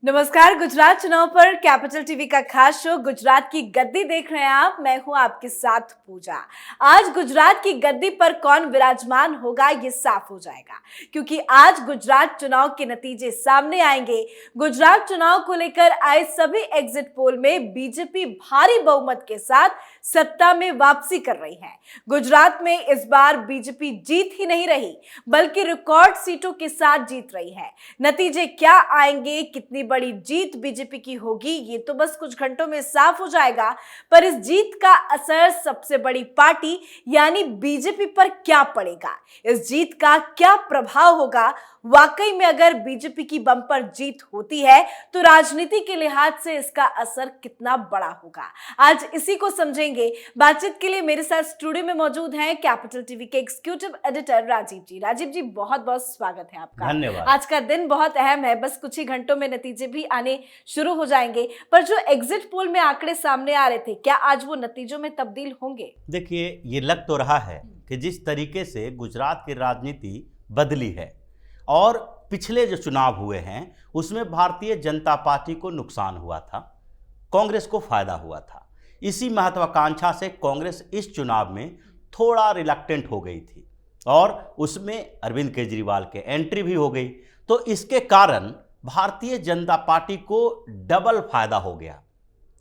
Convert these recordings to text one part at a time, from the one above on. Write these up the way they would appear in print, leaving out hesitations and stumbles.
नमस्कार। गुजरात चुनाव पर कैपिटल टीवी का खास शो गुजरात की गद्दी देख रहे हैं आप। मैं हूं आपके साथ पूजा। आज गुजरात की गद्दी पर कौन विराजमान होगा ये साफ हो जाएगा, क्योंकि आज गुजरात चुनाव के नतीजे सामने आएंगे। गुजरात चुनाव को लेकर आए सभी एग्जिट पोल में बीजेपी भारी बहुमत के साथ सत्ता में वापसी कर रही है। गुजरात में इस बार बीजेपी जीत ही नहीं रही, बल्कि रिकॉर्ड सीटों के साथ जीत रही है। नतीजे क्या आएंगे, कितनी बड़ी जीत बीजेपी की होगी, ये तो बस कुछ घंटों में साफ हो जाएगा। पर इस जीत का असर सबसे बड़ी पार्टी यानी बीजेपी पर क्या पड़ेगा, इस जीत का क्या प्रभाव होगा? वाकई में अगर बीजेपी की बम्पर जीत होती है तो राजनीति के लिहाज से इसका असर कितना बड़ा होगा, आज इसी को समझेंगे। बातचीत के लिए मेरे साथ स्टूडियो में मौजूद हैं कैपिटल टीवी के एग्जीक्यूटिव एडिटर राजीव जी। राजीव जी, बहुत बहुत स्वागत है आपका। धन्यवाद। आज का दिन बहुत अहम है, बस कुछ ही घंटों में नतीजे भी आने शुरू हो जाएंगे। पर जो एग्जिट पोल में आंकड़े सामने आ रहे थे, क्या आज वो नतीजों में तब्दील होंगे? देखिए, ये लग तो रहा है कि जिस तरीके से गुजरात की राजनीति बदली है और पिछले जो चुनाव हुए हैं उसमें भारतीय जनता पार्टी को नुकसान हुआ था, कांग्रेस को फायदा हुआ था। इसी महत्वाकांक्षा से कांग्रेस इस चुनाव में थोड़ा रिलक्टेंट हो गई थी और उसमें अरविंद केजरीवाल के एंट्री भी हो गई, तो इसके कारण भारतीय जनता पार्टी को डबल फायदा हो गया।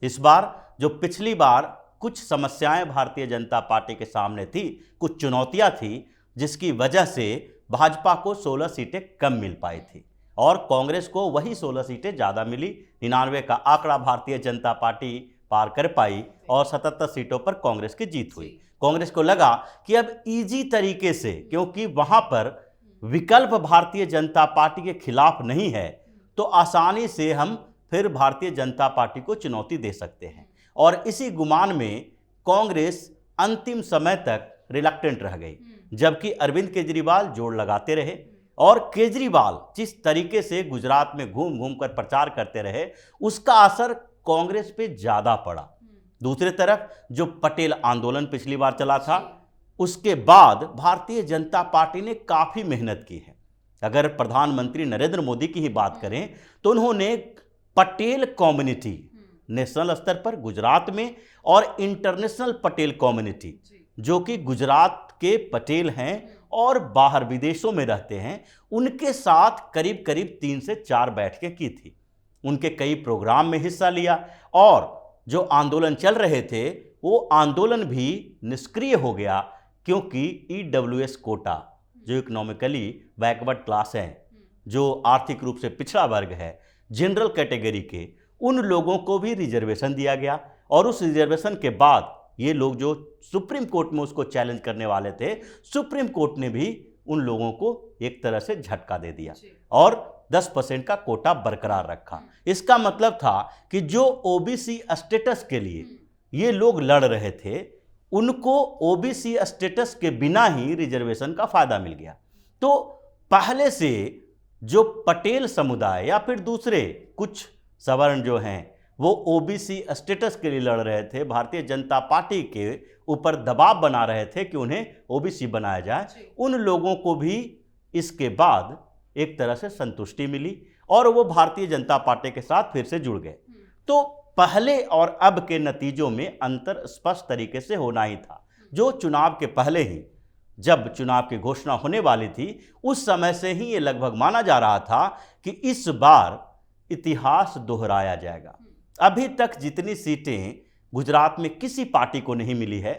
इस बार जो पिछली बार कुछ समस्याएं भारतीय जनता पार्टी के सामने थी, कुछ चुनौतियां थी, जिसकी वजह से भाजपा को 16 सीटें कम मिल पाई थी और कांग्रेस को वही 16 सीटें ज़्यादा मिली। 99 का आंकड़ा भारतीय जनता पार्टी पार कर पाई और 77 सीटों पर कांग्रेस की जीत हुई। कांग्रेस को लगा कि अब इजी तरीके से, क्योंकि वहाँ पर विकल्प भारतीय जनता पार्टी के खिलाफ नहीं है, तो आसानी से हम फिर भारतीय जनता पार्टी को चुनौती दे सकते हैं। और इसी गुमान में कांग्रेस अंतिम समय तक रिलक्टेंट रह गई, जबकि अरविंद केजरीवाल जोर लगाते रहे और केजरीवाल जिस तरीके से गुजरात में घूम घूम कर प्रचार करते रहे, उसका असर कांग्रेस पे ज़्यादा पड़ा। दूसरी तरफ जो पटेल आंदोलन पिछली बार चला था, उसके बाद भारतीय जनता पार्टी ने काफ़ी मेहनत की है। अगर प्रधानमंत्री नरेंद्र मोदी की ही बात करें तो उन्होंने पटेल कम्युनिटी नेशनल स्तर पर गुजरात में और इंटरनेशनल पटेल कम्युनिटी, जो कि गुजरात के पटेल हैं और बाहर विदेशों में रहते हैं, उनके साथ करीब करीब 3 से 4 बैठकें की थी। उनके कई प्रोग्राम में हिस्सा लिया और जो आंदोलन चल रहे थे वो आंदोलन भी निष्क्रिय हो गया, क्योंकि ईडब्ल्यूएस कोटा, जो इकोनॉमिकली बैकवर्ड क्लास हैं, जो आर्थिक रूप से पिछड़ा वर्ग है, जनरल कैटेगरी के, उन लोगों को भी रिजर्वेशन दिया गया। और उस रिजर्वेशन के बाद ये लोग जो सुप्रीम कोर्ट में उसको चैलेंज करने वाले थे, सुप्रीम कोर्ट ने भी उन लोगों को एक तरह से झटका दे दिया और 10% का कोटा बरकरार रखा। इसका मतलब था कि जो ओबीसी स्टेटस के लिए ये लोग लड़ रहे थे, उनको ओबीसी स्टेटस के बिना ही रिजर्वेशन का फायदा मिल गया। तो पहले से जो पटेल समुदाय या फिर दूसरे कुछ सवर्ण जो हैं, वो ओबीसी स्टेटस के लिए लड़ रहे थे, भारतीय जनता पार्टी के ऊपर दबाव बना रहे थे कि उन्हें ओबीसी बनाया जाए, उन लोगों को भी इसके बाद एक तरह से संतुष्टि मिली और वो भारतीय जनता पार्टी के साथ फिर से जुड़ गए। तो पहले और अब के नतीजों में अंतर स्पष्ट तरीके से होना ही था। जो चुनाव के पहले ही, जब चुनाव की घोषणा होने वाली थी, उस समय से ही ये लगभग माना जा रहा था कि इस बार इतिहास दोहराया जाएगा। अभी तक जितनी सीटें गुजरात में किसी पार्टी को नहीं मिली है,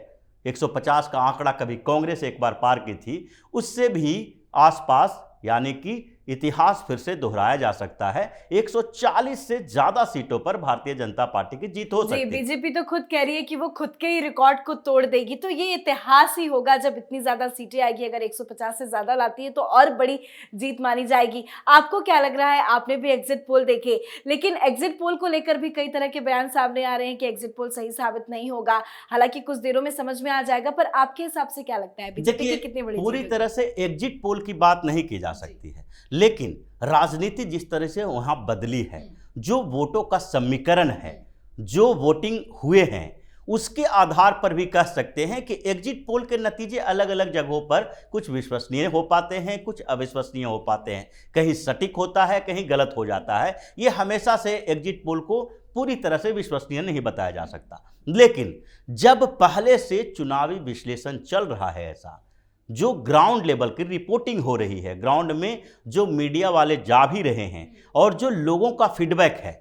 150 का आंकड़ा कभी कांग्रेस एक बार पार की थी, उससे भी आसपास, यानी कि इतिहास फिर से दोहराया जा सकता है। 140 से ज्यादा सीटों पर भारतीय जनता पार्टी की जीत हो सकती है। बीजेपी तो खुद कह रही है कि वो खुद के ही रिकॉर्ड को तोड़ देगी, तो ये इतिहास ही होगा जब इतनी ज्यादा सीटें आएगी। अगर 150 से ज्यादा लाती है तो और बड़ी जीत मानी जाएगी। आपको क्या लग रहा है? आपने भी एग्जिट पोल देखे, लेकिन एग्जिट पोल को लेकर भी कई तरह के बयान सामने आ रहे हैं कि एग्जिट पोल सही साबित नहीं होगा। हालांकि कुछ देरों में समझ में आ जाएगा, पर आपके हिसाब से क्या लगता है बीजेपी की कितनी बड़ी? पूरी तरह से एग्जिट पोल की बात नहीं की जा सकती है, लेकिन राजनीति जिस तरह से वहां बदली है, जो वोटों का समीकरण है, जो वोटिंग हुए हैं, उसके आधार पर भी कह सकते हैं कि एग्जिट पोल के नतीजे अलग अलग जगहों पर कुछ विश्वसनीय हो पाते हैं, कुछ अविश्वसनीय हो पाते हैं, कहीं सटीक होता है, कहीं गलत हो जाता है। ये हमेशा से एग्जिट पोल को पूरी तरह से विश्वसनीय नहीं बताया जा सकता। लेकिन जब पहले से चुनावी विश्लेषण चल रहा है, ऐसा जो ग्राउंड लेवल की रिपोर्टिंग हो रही है, ग्राउंड में जो मीडिया वाले जा भी रहे हैं और जो लोगों का फीडबैक है,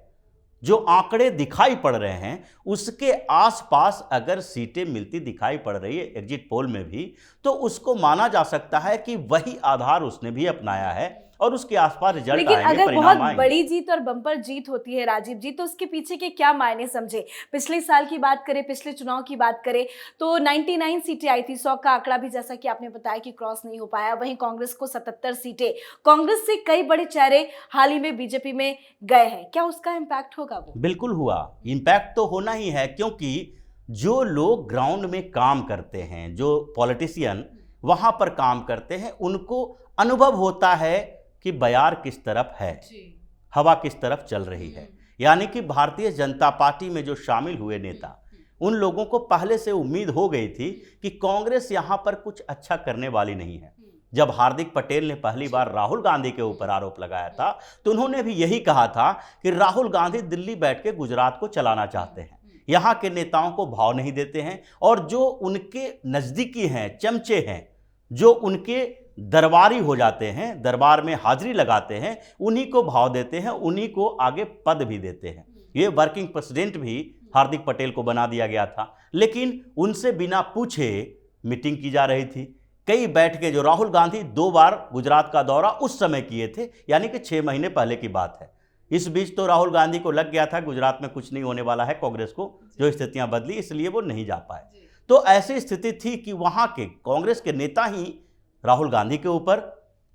जो आंकड़े दिखाई पड़ रहे हैं, उसके आसपास अगर सीटें मिलती दिखाई पड़ रही है एग्जिट पोल में भी, तो उसको माना जा सकता है कि वही आधार उसने भी अपनाया है और उसके आसपास रिजल्ट लेकिन आएंगे, अगर परिणाम बहुत आएंगे। बड़ी जीत और बम्पर जीत होती है राजीव जी, तो उसके पीछे के क्या मायने समझे? पिछले साल की बात करें, पिछले चुनाव की बात करें तो 99 सीटें आई थी। 100 का आंकड़ा भी जैसा कि आपने बताया कि क्रॉस नहीं हो पाया। वहीं कांग्रेस को 77 सीटें। कांग्रेस से कई बड़े चेहरे हाल ही में बीजेपी में गए हैं। क्या उसका इम्पैक्ट होगा? वो बिल्कुल हुआ, इम्पैक्ट तो होना ही है, क्योंकि जो लोग ग्राउंड में काम करते हैं, जो पॉलिटिशियन वहां पर काम करते हैं, उनको अनुभव होता है कि बयार किस तरफ है, हवा किस तरफ चल रही है। यानी कि भारतीय जनता पार्टी में जो शामिल हुए नेता, उन लोगों को पहले से उम्मीद हो गई थी कि कांग्रेस यहां पर कुछ अच्छा करने वाली नहीं है। जब हार्दिक पटेल ने पहली बार राहुल गांधी के ऊपर आरोप लगाया था, तो उन्होंने भी यही कहा था कि राहुल गांधी दिल्ली बैठ के गुजरात को चलाना चाहते हैं, यहाँ के नेताओं को भाव नहीं देते हैं, और जो उनके नज़दीकी हैं, चमचे हैं, जो उनके दरबारी हो जाते हैं, दरबार में हाजिरी लगाते हैं, उन्हीं को भाव देते हैं, उन्हीं को आगे पद भी देते हैं। ये वर्किंग प्रेसिडेंट भी हार्दिक पटेल को बना दिया गया था, लेकिन उनसे बिना पूछे मीटिंग की जा रही थी। कई बैठकें, जो राहुल गांधी 2 बार गुजरात का दौरा उस समय किए थे, यानी कि 6 महीने पहले की बात है। इस बीच तो राहुल गांधी को लग गया था गुजरात में कुछ नहीं होने वाला है, कांग्रेस को जो स्थितियां बदली, इसलिए वो नहीं जा पाए। तो ऐसी स्थिति थी कि वहां के कांग्रेस के नेता ही राहुल गांधी के ऊपर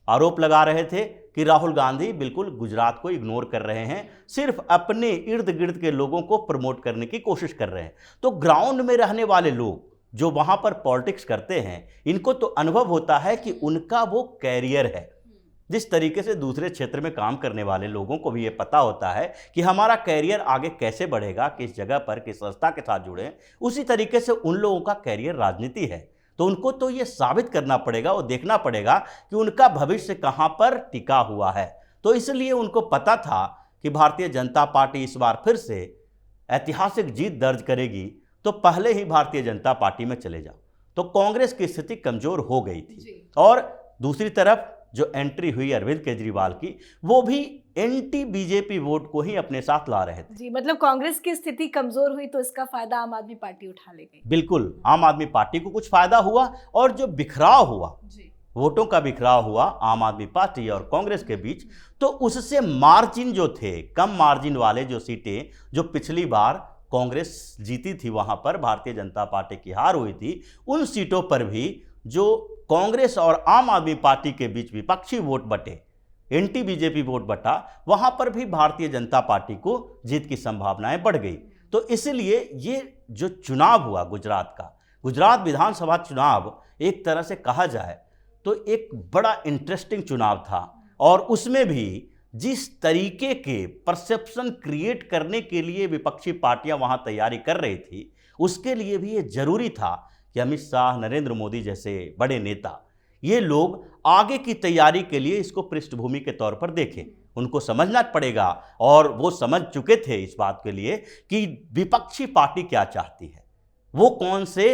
आरोप लगा रहे थे कि राहुल गांधी बिल्कुल गुजरात को इग्नोर कर रहे हैं, सिर्फ अपने इर्द गिर्द के लोगों को प्रमोट करने की कोशिश कर रहे हैं। तो ग्राउंड में रहने वाले लोग जो वहां पर पॉलिटिक्स करते हैं, इनको तो अनुभव होता है कि उनका वो कैरियर है। जिस तरीके से दूसरे क्षेत्र में काम करने वाले लोगों को भी ये पता होता है कि हमारा कैरियर आगे कैसे बढ़ेगा, किस जगह पर, किस संस्था के साथ जुड़े, उसी तरीके से उन लोगों का कैरियर राजनीति है। तो उनको तो ये साबित करना पड़ेगा, वो देखना पड़ेगा कि उनका भविष्य कहाँ पर टिका हुआ है। तो इसलिए उनको पता था कि भारतीय जनता पार्टी इस बार फिर से ऐतिहासिक जीत दर्ज करेगी, तो पहले ही भारतीय जनता पार्टी में चले जाओ। तो कांग्रेस की स्थिति कमजोर हो गई थी। और दूसरी तरफ जो एंट्री हुई अरविंद केजरीवाल की, वो भी एंटी बीजेपी वोट को ही अपने साथ ला रहे थे। जी, मतलब कांग्रेस की स्थिति कमजोर हुई तो इसका फायदा आम आदमी पार्टी उठा ले गई। बिल्कुल, आम आदमी पार्टी को कुछ फायदा हुआ, और जो बिखराव हुआ, वोटों का बिखराव हुआ आम आदमी पार्टी और कांग्रेस के बीच, तो उससे मार्जिन जो थे, कम मार्जिन वाले जो सीटें जो पिछली बार कांग्रेस जीती थी, वहां पर भारतीय जनता पार्टी की हार हुई थी, उन सीटों पर भी जो कांग्रेस और आम आदमी पार्टी के बीच विपक्षी वोट बटे, एंटी बीजेपी वोट बटा, वहां पर भी भारतीय जनता पार्टी को जीत की संभावनाएं बढ़ गई। तो इसलिए ये जो चुनाव हुआ गुजरात का, गुजरात विधानसभा चुनाव, एक तरह से कहा जाए तो एक बड़ा इंटरेस्टिंग चुनाव था। और उसमें भी जिस तरीके के परसेप्शन क्रिएट करने के लिए विपक्षी पार्टियां वहां तैयारी कर रही थी, उसके लिए भी ये जरूरी था कि अमित शाह, नरेंद्र मोदी जैसे बड़े नेता, ये लोग आगे की तैयारी के लिए इसको पृष्ठभूमि के तौर पर देखें। उनको समझना पड़ेगा, और वो समझ चुके थे इस बात के लिए कि विपक्षी पार्टी क्या चाहती है, वो कौन से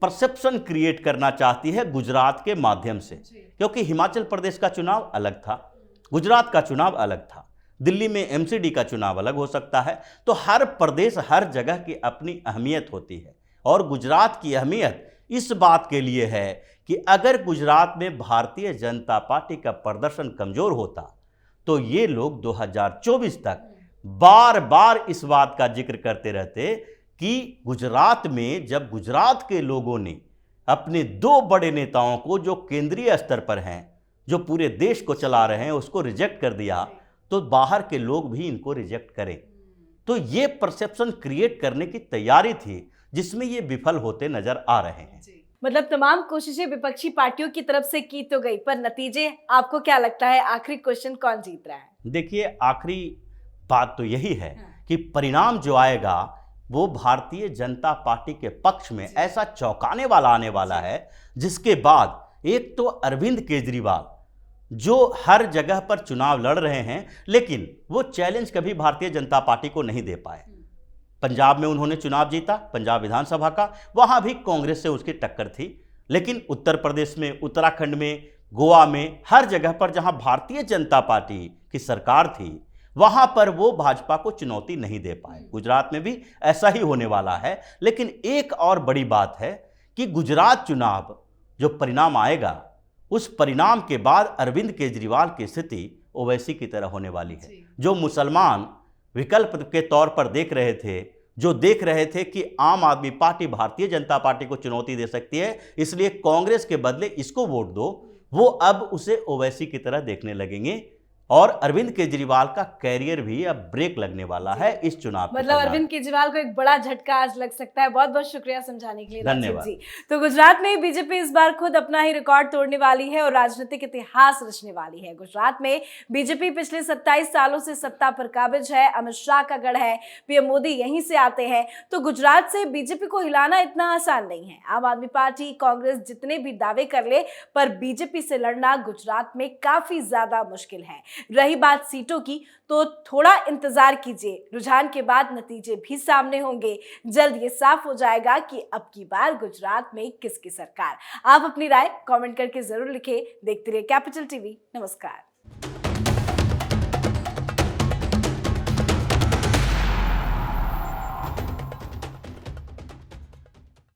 परसेप्शन क्रिएट करना चाहती है गुजरात के माध्यम से। क्योंकि हिमाचल प्रदेश का चुनाव अलग था, गुजरात का चुनाव अलग था, दिल्ली में एमसीडी का चुनाव अलग हो सकता है। तो हर प्रदेश, हर जगह की अपनी अहमियत होती है, और गुजरात की अहमियत इस बात के लिए है कि अगर गुजरात में भारतीय जनता पार्टी का प्रदर्शन कमजोर होता, तो ये लोग 2024 तक बार बार इस बात का जिक्र करते रहते कि गुजरात में जब गुजरात के लोगों ने अपने 2 बड़े नेताओं को, जो केंद्रीय स्तर पर हैं, जो पूरे देश को चला रहे हैं, उसको रिजेक्ट कर दिया, तो बाहर के लोग भी इनको रिजेक्ट करें। तो ये परसेप्शन क्रिएट करने की तैयारी थी, जिसमें ये विफल होते नजर आ रहे हैं। मतलब तमाम कोशिशें विपक्षी पार्टियों की तरफ से की तो गई, पर नतीजे आपको क्या लगता है, आखिरी क्वेश्चन कौन जीत रहा है? देखिए, आखिरी बात तो यही है कि परिणाम जो आएगा वो भारतीय जनता पार्टी के पक्ष में ऐसा चौंकाने वाला आने वाला है, जिसके बाद एक तो अरविंद केजरीवाल जो हर जगह पर चुनाव लड़ रहे हैं, लेकिन वो चैलेंज कभी भारतीय जनता पार्टी को नहीं दे पाए। पंजाब में उन्होंने चुनाव जीता, पंजाब विधानसभा का, वहां भी कांग्रेस से उसकी टक्कर थी, लेकिन उत्तर प्रदेश में, उत्तराखंड में, गोवा में, हर जगह पर जहां भारतीय जनता पार्टी की सरकार थी, वहां पर वो भाजपा को चुनौती नहीं दे पाए। गुजरात में भी ऐसा ही होने वाला है। लेकिन एक और बड़ी बात है कि गुजरात चुनाव जो परिणाम आएगा, उस परिणाम के बाद अरविंद केजरीवाल की स्थिति ओवैसी की तरह होने वाली है। जो मुसलमान विकल्प के तौर पर देख रहे थे, जो देख रहे थे कि आम आदमी पार्टी भारतीय जनता पार्टी को चुनौती दे सकती है, इसलिए कांग्रेस के बदले इसको वोट दो, वो अब उसे ओवैसी की तरह देखने लगेंगे। और अरविंद केजरीवाल का कैरियर भी अब ब्रेक लगने वाला है इस चुनाव के मतलब परिणाम। अरविंद केजरीवाल को एक बड़ा झटका आज लग सकता है। बहुत बहुत शुक्रिया समझाने के लिए राजीव धन्यवाद जी। तो गुजरात में बीजेपी इस बार खुद अपना ही रिकॉर्ड तोड़ने वाली है और राजनीतिक इतिहास रचने वाली है। गुजरात में बीजेपी पिछले 27 सालों से सत्ता पर काबिज है, अमित शाह का गढ़ है, पीएम मोदी यहीं से आते हैं। तो गुजरात से बीजेपी को हिलाना इतना आसान नहीं है। आम आदमी पार्टी, कांग्रेस जितने भी दावे कर ले, पर बीजेपी से लड़ना गुजरात में काफी ज्यादा मुश्किल है। रही बात सीटों की, तो थोड़ा इंतजार कीजिए, रुझान के बाद नतीजे भी सामने होंगे। जल्द ये साफ हो जाएगा कि अब की बार गुजरात में किसकी सरकार। आप अपनी राय कमेंट करके जरूर लिखें। देखते रहिए कैपिटल टीवी। नमस्कार।